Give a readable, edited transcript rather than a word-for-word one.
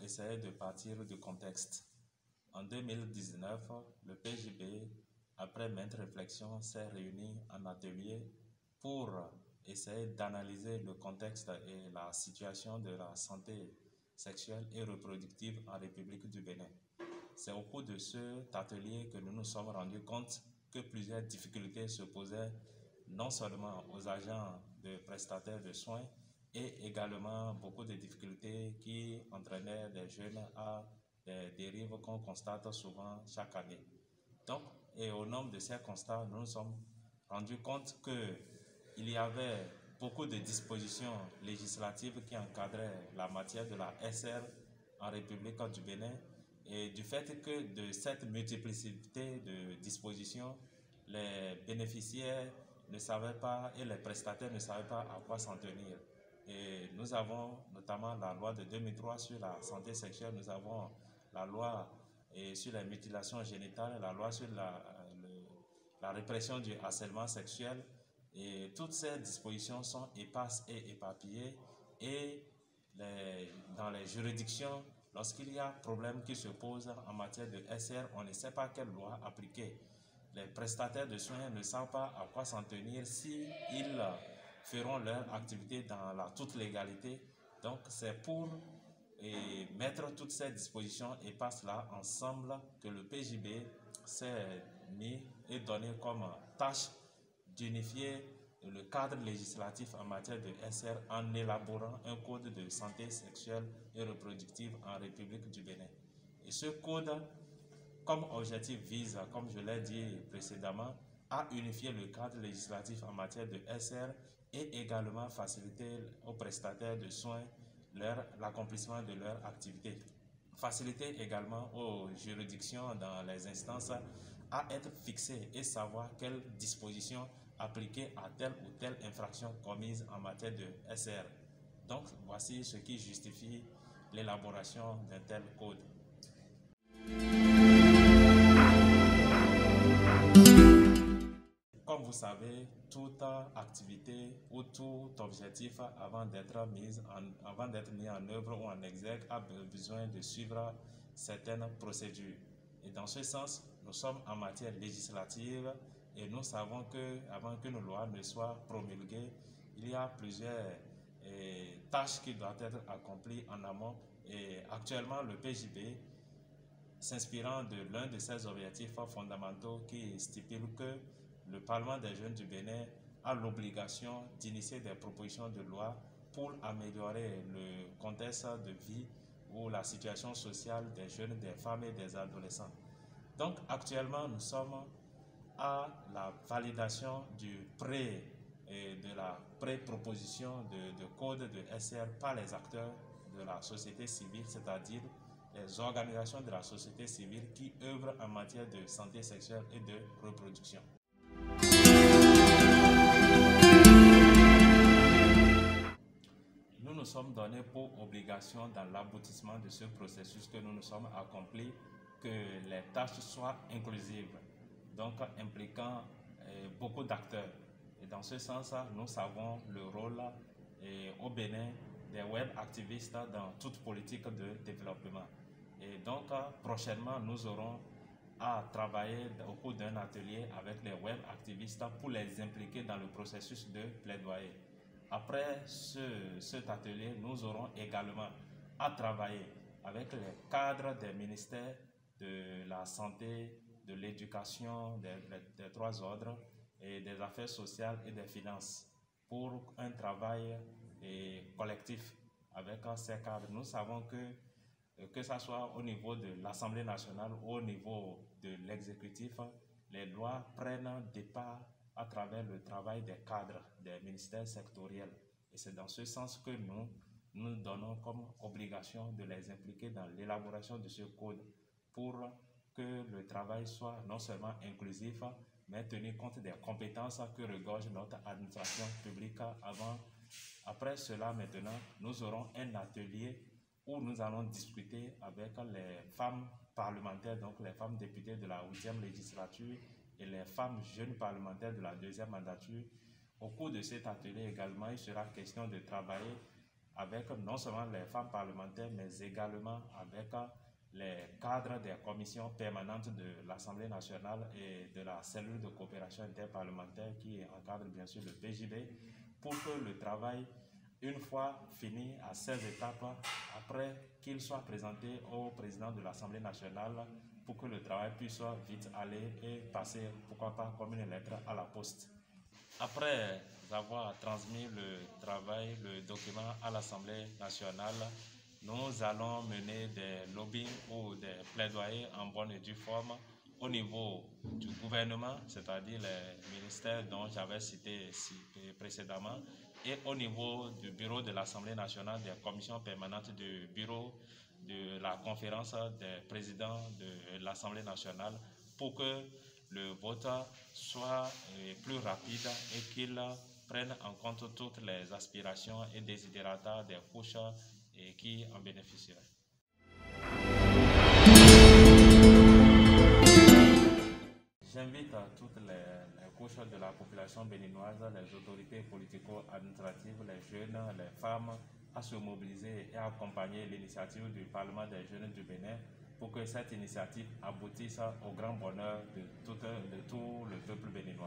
essayer de partir du contexte. En 2019, le PJB, après maintes réflexions, s'est réuni en atelier pour essayer d'analyser le contexte et la situation de la santé sexuelle et reproductive en République du Bénin. C'est au cours de cet atelier que nous nous sommes rendus compte que plusieurs difficultés se posaient non seulement aux agents de prestataires de soins, et également beaucoup de difficultés qui entraînaient les jeunes à des dérives qu'on constate souvent chaque année. Donc, et au nombre de ces constats, nous nous sommes rendus compte qu'il y avait beaucoup de dispositions législatives qui encadraient la matière de la SR en République du Bénin, et du fait que de cette multiplicité de dispositions, les bénéficiaires ne savaient pas et les prestataires ne savaient pas à quoi s'en tenir. Et nous avons notamment la loi de 2003 sur la santé sexuelle, nous avons la loi sur les mutilations génitales, la loi sur la répression du harcèlement sexuel. Et toutes ces dispositions sont éparses et éparpillées. Et dans les juridictions, lorsqu'il y a problème qui se pose en matière de SR, on ne sait pas quelle loi appliquer. Les prestataires de soins ne savent pas à quoi s'en tenir s'ils feront leur activité dans la toute légalité. Donc c'est pour mettre toutes ces dispositions et passe-là ensemble que le PJB s'est mis et donné comme tâche d'unifier le cadre législatif en matière de SR en élaborant un code de santé sexuelle et reproductive en République du Bénin. Et ce code, comme objectif, vise, comme je l'ai dit précédemment, à unifier le cadre législatif en matière de SR et également faciliter aux prestataires de soins l'accomplissement de leur activité. Faciliter également aux juridictions dans les instances à être fixées et savoir quelles dispositions appliquer à telle ou telle infraction commise en matière de SR. Donc, voici ce qui justifie l'élaboration d'un tel code. Comme vous savez, toute activité ou tout objectif avant d'être mis en œuvre ou en exergue a besoin de suivre certaines procédures. Et dans ce sens, nous sommes en matière législative et nous savons qu'avant que nos lois ne soient promulguées, il y a plusieurs tâches qui doivent être accomplies en amont. Et actuellement, le PJB, s'inspirant de l'un de ses objectifs fondamentaux qui stipule que le Parlement des jeunes du Bénin a l'obligation d'initier des propositions de loi pour améliorer le contexte de vie ou la situation sociale des jeunes, des femmes et des adolescents. Donc actuellement, nous sommes à la validation de la pré-proposition de code de SR par les acteurs de la société civile, c'est-à-dire les organisations de la société civile qui œuvrent en matière de santé sexuelle et de reproduction. Nous nous sommes donnés pour obligation dans l'aboutissement de ce processus que nous nous sommes accomplis que les tâches soient inclusives, donc impliquant beaucoup d'acteurs. Et dans ce sens, nous savons le rôle au Bénin des web activistes dans toute politique de développement. Et donc prochainement, nous aurons à travailler au cours d'un atelier avec les web activistes pour les impliquer dans le processus de plaidoyer. Après cet atelier, nous aurons également à travailler avec les cadres des ministères de la santé, de l'éducation, des trois ordres, et des affaires sociales et des finances pour un travail collectif avec ces cadres. Nous savons que ce soit au niveau de l'Assemblée nationale ou au niveau de l'exécutif, les lois prennent départ à travers le travail des cadres des ministères sectoriels. Et c'est dans ce sens que nous donnons comme obligation de les impliquer dans l'élaboration de ce code pour que le travail soit non seulement inclusif, mais tenir compte des compétences que regorge notre administration publique Après cela, maintenant, nous aurons un atelier où nous allons discuter avec les femmes parlementaires, donc les femmes députées de la 8e législature et les femmes jeunes parlementaires de la 2e mandature. Au cours de cet atelier également, il sera question de travailler avec non seulement les femmes parlementaires, mais également avec les cadres des commissions permanentes de l'Assemblée nationale et de la cellule de coopération interparlementaire qui encadre bien sûr le PJB, pour que le travail, une fois fini à ces étapes, après qu'il soit présenté au président de l'Assemblée nationale, pour que le travail puisse vite aller et passer, pourquoi pas, comme une lettre à la poste. Après avoir transmis le travail, le document à l'Assemblée nationale, nous allons mener des lobbying ou des plaidoyers en bonne et due forme au niveau du gouvernement, c'est-à-dire les ministères dont j'avais cité précédemment, et au niveau du bureau de l'Assemblée nationale, des commissions permanentes du bureau de la conférence des présidents de l'Assemblée nationale, pour que le vote soit plus rapide et qu'il prenne en compte toutes les aspirations et désidérata des couches qui en bénéficieraient. J'invite toutes les couches de la population béninoise, les autorités politico-administratives, les jeunes, les femmes, à se mobiliser et à accompagner l'initiative du Parlement des jeunes du Bénin pour que cette initiative aboutisse au grand bonheur de tout le peuple béninois.